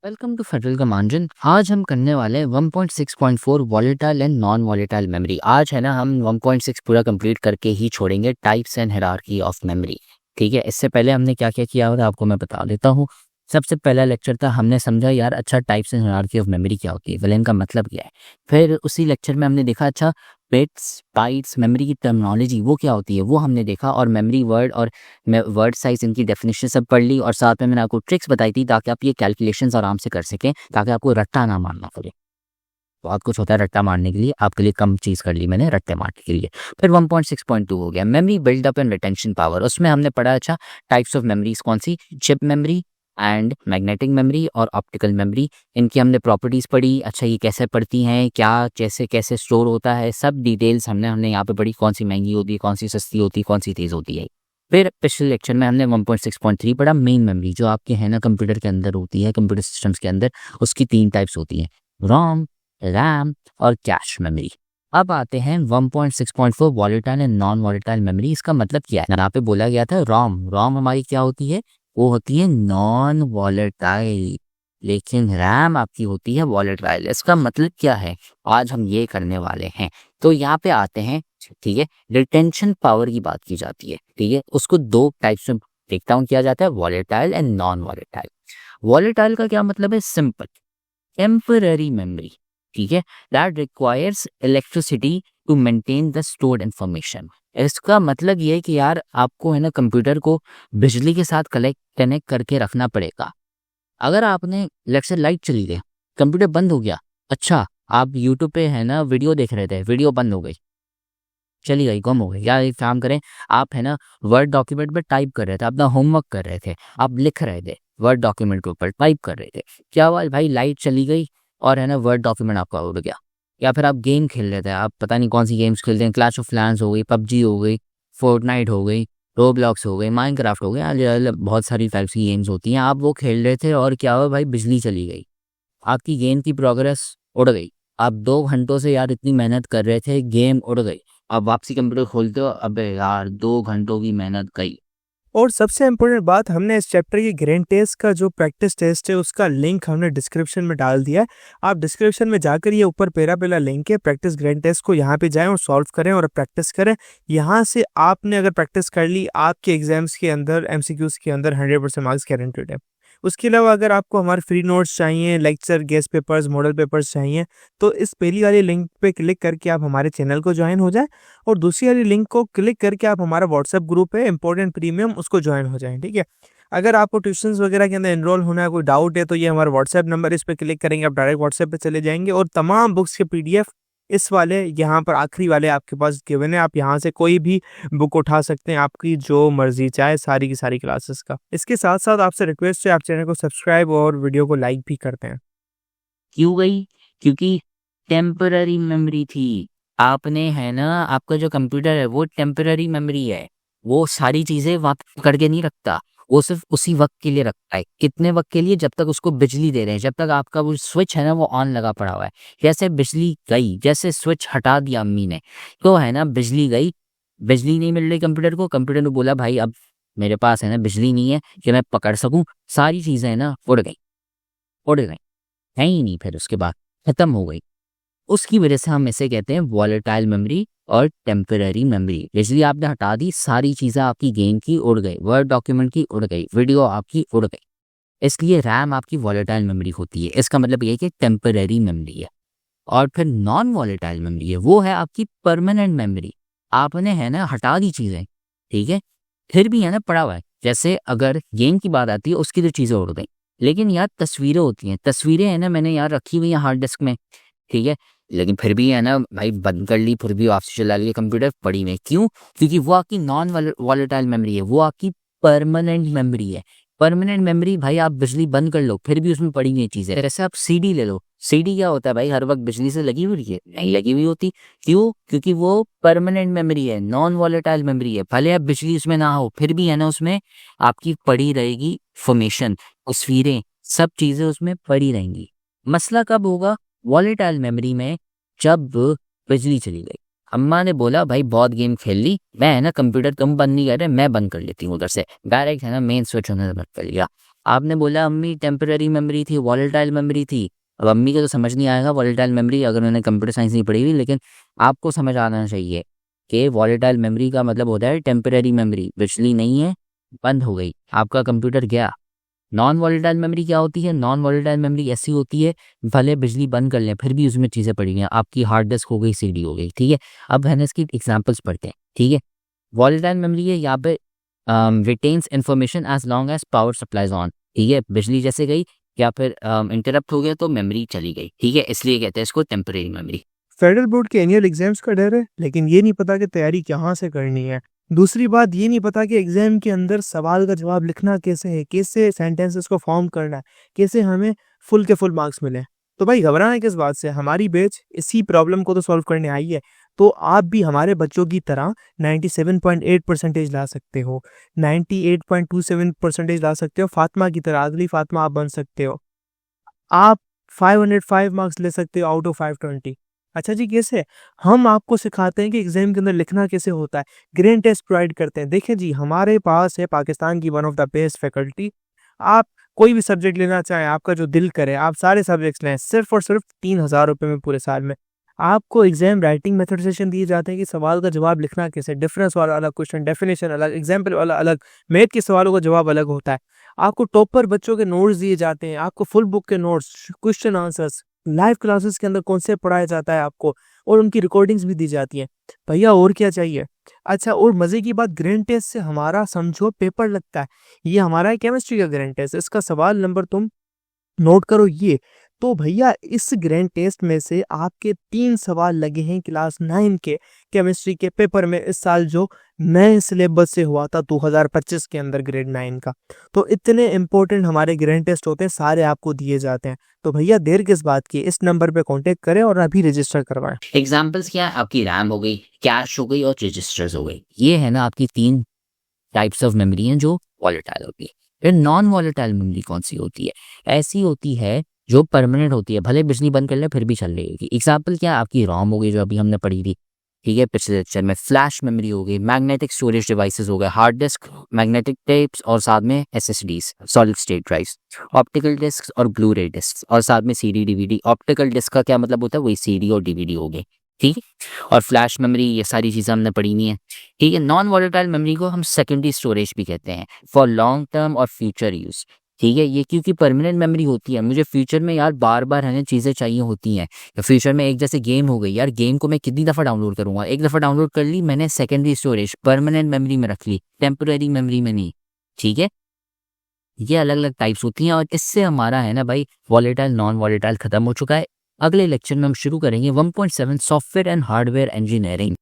Welcome to federal कमांजन। आज हम करने वाले हैं 1.6.4 volatile and non volatile memory. आज है ना, हम 1.6 पूरा कंप्लीट करके ही छोड़ेंगे, types and hierarchy of memory. ठीक है, इससे पहले हमने क्या क्या किया होता है आपको मैं बता देता हूँ। सबसे पहला लेक्चर था, हमने समझा यार अच्छा types and hierarchy of memory क्या होती है, इनका मतलब क्या है। फिर उसी लेक्चर में हमने देखा अच्छा बिट्स बाइट्स मेमोरी की टर्मिनोलॉजी वो क्या होती है, वो हमने देखा। और मेमोरी वर्ड और वर्ड साइज इनकी डेफिनेशन सब पढ़ ली, और साथ में मैंने आपको ट्रिक्स बताई थी ताकि आप ये कैलकुलेशंस आराम से कर सकें, ताकि आपको रट्टा ना मारना पड़े। बहुत कुछ होता है रट्टा मारने के लिए, आपके लिए कम चीज़ कर ली मैंने रट्टे मारने के लिए। फिर 1.6.2 हो गया memory buildup and retention power. उसमें हमने पढ़ा अच्छा टाइप्स ऑफ मेमोरीज कौन सी, chip memory and magnetic memory और ऑप्टिकल मेमोरी। इनकी हमने प्रॉपर्टीज़ पढ़ी, अच्छा ये कैसे पढ़ती हैं, क्या कैसे कैसे स्टोर होता है, सब डिटेल्स हमने यहाँ पे पढ़ी। कौन सी महंगी होती है, कौन सी सस्ती होती है, कौन सी तेज़ होती है। फिर पिछले लेक्चर में हमने 1.6.3 पढ़ा मेन मेमोरी, जो आपके है ना कंप्यूटर के अंदर होती है, कंप्यूटर सिस्टम्स के अंदर। उसकी 3 टाइप्स होती हैं, रोम, रैम और कैश मेमोरी। अब आते हैं 1.6.4 volatile and non volatile memory. इसका मतलब क्या है, यहाँ पे बोला गया था रोम हमारी क्या होती है, वो होती है नॉन वॉलेटाइल, लेकिन रैम आपकी होती है वॉलेटाइल। इसका मतलब क्या है, आज हम ये करने वाले हैं। तो यहाँ पे आते हैं, ठीक है, रिटेंशन पावर की बात की जाती है। ठीक है, उसको 2 टाइप्स में ब्रेक डाउन किया जाता है, volatile and non volatile. Volatile का क्या मतलब है, सिंपल टेम्पररी मेमोरी। ठीक है, that requires electricity to maintain the stored information. इसका मतलब ये है कि यार आपको है ना कंप्यूटर को बिजली के साथ कनेक्ट करके रखना पड़ेगा। अगर आपने लेट्स से लाइट चली गई, कंप्यूटर बंद हो गया, अच्छा आप यूट्यूब पे है ना वीडियो देख रहे थे, वीडियो बंद हो गई, चली गई, गुम हो गई। या एक काम करें, आप है ना वर्ड डॉक्यूमेंट पे टाइप कर रहे थे, अपना होमवर्क कर रहे थे, आप लिख रहे थे वर्ड डॉक्यूमेंट के ऊपर टाइप कर रहे थे, क्या हुआ भाई, लाइट चली गई और है ना वर्ड डॉक्यूमेंट आपका उड़ गया। या फिर आप गेम खेल रहे थे, आप पता नहीं कौन सी गेम्स खेलते हैं, क्लैश ऑफ क्लैंस हो गई, पबजी हो गई, फोर्टनाइट हो गई, रोब्लॉक्स हो गई, माइनक्राफ्ट हो गई, अलग बहुत सारी टाइप्स की गेम्स होती हैं। आप वो खेल रहे थे और क्या हुआ भाई, बिजली चली गई, आपकी गेम की प्रोग्रेस उड़ गई। आप 2 घंटों से यार इतनी मेहनत कर रहे थे, गेम उड़ गई। अब वापसी कंप्यूटर खोलते हो, अबे यार 2 घंटों की मेहनत गई। और सबसे इम्पोर्टेंट बात, हमने इस चैप्टर की ग्रैंड टेस्ट का जो प्रैक्टिस टेस्ट है उसका लिंक हमने डिस्क्रिप्शन में डाल दिया है। आप डिस्क्रिप्शन में जाकर ये ऊपर पहला लिंक है प्रैक्टिस ग्रैंड टेस्ट को, यहाँ पे जाएं और सॉल्व करें और प्रैक्टिस करें। यहाँ से आपने अगर प्रैक्टिस कर ली, आपके एग्जाम्स के अंदर एमसीक्यूज के अंदर 100% मार्क्स गारंटेड है। उसके अलावा अगर आपको हमारे फ्री नोट्स चाहिए, lecture, guest papers, model papers चाहिए, तो इस पहली वाली लिंक पे क्लिक करके आप हमारे चैनल को ज्वाइन हो जाएं, और दूसरी वाली लिंक को क्लिक करके आप हमारा व्हाट्सएप ग्रुप है इम्पोर्टेंट प्रीमियम, उसको ज्वाइन हो जाएं। ठीक है, अगर आपको ट्यूशंस वगैरह के अंदर एनरोल होना है, कोई डाउट है, तो ये हमारा व्हाट्सएप नंबर, इस पर क्लिक करेंगे आप डायरेक्ट व्हाट्सएप पे चले जाएंगे, और तमाम बुक्स के पीडीएफ इस वाले यहाँ पर आखिरी वाले आपके पास गिवन है। आप यहाँ से कोई भी बुक उठा सकते हैं, आपकी जो मर्जी चाहे, सारी की सारी क्लासेस का। इसके साथ साथ आपसे रिक्वेस्ट है, आप चैनल को सब्सक्राइब और वीडियो को लाइक भी करते हैं। क्यों गई, क्योंकि टेम्पररी मेमोरी थी। आपने है ना, आपका जो कंप्यूटर है वो टेम्पररी मेमोरी है, वो सारी चीजें वहां पकड़ के नहीं रखता, वो सिर्फ उसी वक्त के लिए रखता है। कितने वक्त के लिए, जब तक उसको बिजली दे रहे हैं, जब तक आपका वो स्विच है ना वो ऑन लगा पड़ा हुआ है। जैसे बिजली गई, जैसे स्विच हटा दिया अम्मी ने, तो है ना बिजली गई, बिजली नहीं मिल रही कंप्यूटर को, कंप्यूटर ने बोला भाई अब मेरे पास है ना बिजली नहीं है कि मैं पकड़ सकूं, सारी चीजें है ना उड़ गई, उड़ गई, है ही नहीं, फिर उसके बाद खत्म हो गई। उसकी वजह से हम इसे कहते हैं वॉलेटाइल मेमोरी और टेम्पररी मेमोरी। बिजली आपने हटा दी, सारी चीज़ें आपकी गेम की उड़ गई, वर्ड डॉक्यूमेंट की उड़ गई, वीडियो आपकी उड़ गई, इसलिए रैम आपकी वॉलेटाइल मेमोरी होती है। इसका मतलब ये है कि टेम्पररी मेमोरी है। और फिर नॉन वॉलेटाइल मेमोरी है, वो है आपकी परमानेंट मेमोरी। आपने है ना हटा दी चीज़ें, ठीक है, फिर भी है ना पड़ा हुआ है। जैसे अगर गेम की बात आती है, उसकी तो चीज़ें उड़ गई, लेकिन यार तस्वीरें होती हैं, तस्वीरें है ना मैंने यार रखी हुई हैं हार्ड डिस्क में, ठीक है, लेकिन फिर भी है ना भाई बंद कर ली, फिर भी वापस चला लिया कंप्यूटर, पड़ी में क्यों, क्योंकि वो आपकी नॉन वॉलेटाइल मेमोरी है, वो आपकी परमानेंट मेमोरी है। परमानेंट मेमोरी भाई आप बिजली बंद कर लो फिर भी उसमें पड़ी हुई चीज़ है। जैसे आप सीडी ले लो, सीडी क्या होता है भाई, हर वक्त बिजली से लगी हुई है, नहीं लगी हुई होती, क्यों, क्योंकि वो परमानेंट मेमोरी है, नॉन वॉलेटाइल मेमोरी है। भले आप बिजली उसमें ना हो, फिर भी है ना उसमें आपकी पड़ी रहेगी इंफॉर्मेशन, तस्वीरें, सब चीज़ें उसमें पड़ी रहेंगी। मसला कब होगा, वॉलेटाइल मेमोरी में, जब बिजली चली गई। अम्मा ने बोला भाई बहुत गेम खेल ली, मैं है ना कंप्यूटर तुम बंद नहीं कर रहे, मैं बंद कर लेती हूँ उधर से, डायरेक्ट है ना मेन स्विच होने बंद कर लिया। आपने बोला अम्मी टेम्पररी मेमोरी थी, वॉलेटाइल मेमोरी थी। अब अम्मी को तो समझ नहीं आएगा वॉलेटाइल मेमोरी, अगर उन्होंने कंप्यूटर साइंस नहीं पढ़ी हुई, लेकिन आपको समझ आना चाहिए कि वॉलेटाइल मेमोरी का मतलब होता है टेम्पररी मेमोरी, बिजली नहीं है, बंद हो गई, आपका कंप्यूटर गया। नॉन वॉलेटाइल मेमोरी क्या होती है? नॉन वॉलेटाइल मेमोरी ऐसी होती है, भले बिजली बंद कर लें फिर भी उसमें चीज़ें पड़ी हैं, आपकी हार्ड डिस्क हो गई, सीडी हो गई, ठीक है। अब है ना इसकी एग्जांपल्स पढ़ते हैं, ठीक है। वॉलेटाइल मेमोरी है, यहाँ पे retains information as long as power supplies on, ठीक है। बिजली जैसे गई या फिर इंटरप्ट हो गया तो मेमोरी चली गई, ठीक है, इसलिए कहते हैं इसको टेम्परेरी मेमोरी। फेडरल बोर्ड के एनुअल एग्जाम्स का डर है, लेकिन ये नहीं पता कि तैयारी कहाँ से करनी है। दूसरी बात ये नहीं पता कि एग्जाम के अंदर सवाल का जवाब लिखना कैसे है, कैसे सेंटेंसेस को फॉर्म करना है, कैसे हमें फुल के फुल मार्क्स मिले। तो भाई घबराना किस बात से, हमारी बैच इसी प्रॉब्लम को तो सॉल्व करने आई है। तो आप भी हमारे बच्चों की तरह 97.8% ला सकते हो, 98.27% ला सकते हो, फातिमा की तरह, अगली फातिमा आप बन सकते हो। आप 505 मार्क्स ले सकते हो आउट ऑफ 520। अच्छा जी, कैसे? हम आपको सिखाते हैं कि एग्जाम के अंदर लिखना कैसे होता है, ग्रेड टेस्ट प्रोवाइड करते हैं। देखिए जी, हमारे पास है पाकिस्तान की one of the best faculty. आप कोई भी सब्जेक्ट लेना चाहें, आपका जो दिल करे, आप सारे सब्जेक्ट्स लें, सिर्फ और सिर्फ 3000 रुपये में पूरे साल में। आपको एग्जाम राइटिंग मेथड दिए जाते हैं कि सवाल का जवाब लिखना कैसे, डिफरेंस वाला अलग क्वेश्चन, डेफिनेशन अलग, एग्जाम्पल वाला अलग, मैथ के सवालों का जवाब अलग होता है। आपको टॉपर बच्चों के नोट्स दिए जाते हैं, आपको फुल बुक के notes, question answers, live classes के अंदर कॉन्सेप्ट पढ़ाया जाता है आपको, और उनकी रिकॉर्डिंग्स भी दी जाती हैं। भैया और क्या चाहिए? अच्छा, और मज़े की बात, ग्रैंड टेस्ट से हमारा समझो पेपर लगता है। ये हमारा है केमिस्ट्री का ग्रैंड टेस्ट, इसका सवाल नंबर तुम नोट करो ये। तो भैया इस ग्रैंड टेस्ट में से आपके 3 सवाल लगे हैं क्लास 9 के केमिस्ट्री के पेपर में, इस साल जो नए सिलेबस से हुआ था 2025 के अंदर ग्रेड 9 का। तो इतने इंपॉर्टेंट हमारे ग्रैंड टेस्ट होते हैं, सारे आपको दिए जाते हैं। तो भैया देर किस बात की, इस नंबर पे कांटेक्ट करें और अभी रजिस्टर करवाएं। एग्जाम्पल्स क्या है? आपकी रैम हो गई, कैश हो गई और रजिस्टर्स हो गई। ये है ना आपकी 3 टाइप्स ऑफ मेमोरी हैं जो वॉलेटाइल होती है। फिर नॉन वॉलेटाइल मेमोरी कौन सी होती है? ऐसी होती है जो परमानेंट होती है, भले बिजली बंद कर ले फिर भी चल रहेगी। एग्जाम्पल क्या है? आपकी रोम हो गई जो अभी हमने पढ़ी थी, ठीक है, पिछले लेक्चर में। फ्लैश मेमोरी हो गई, मैग्नेटिक स्टोरेज डिवाइसेस हो गए, हार्ड डिस्क, मैग्नेटिक टेप्स और साथ में SSDs, solid state drives, optical disc और ब्लू रे डिस्क और साथ में सीडी डीवीडी। ऑप्टिकल डिस्क का क्या मतलब होता है? वही सीडी और डीवीडी हो गई, ठीक है। और फ्लैश मेमोरी, ये सारी चीज़ें हमने पढ़ी नहीं है, ठीक है। नॉन वॉलेटाइल मेमोरी को हम सेकेंडरी स्टोरेज भी कहते हैं, फॉर लॉन्ग टर्म और फ्यूचर यूज़, ठीक है। ये क्योंकि परमानेंट मेमोरी होती है, मुझे फ्यूचर में यार बार बार है ना चीज़ें चाहिए होती हैं। फ्यूचर में एक जैसे गेम हो गई यार, गेम को मैं कितनी दफ़ा डाउनलोड करूँगा? एक दफ़ा डाउनलोड कर ली मैंने, सेकेंडरी स्टोरेज परमानेंट मेमोरी में रख ली, टेम्पररी मेमोरी में नहीं, ठीक है। ये अलग अलग टाइप्स होती हैं और इससे हमारा है ना भाई वॉलेटाइल नॉन वॉलेटाइल खत्म हो चुका है। अगले लेक्चर में हम शुरू करेंगे 1.7 सॉफ्टवेयर एंड हार्डवेयर इंजीनियरिंग।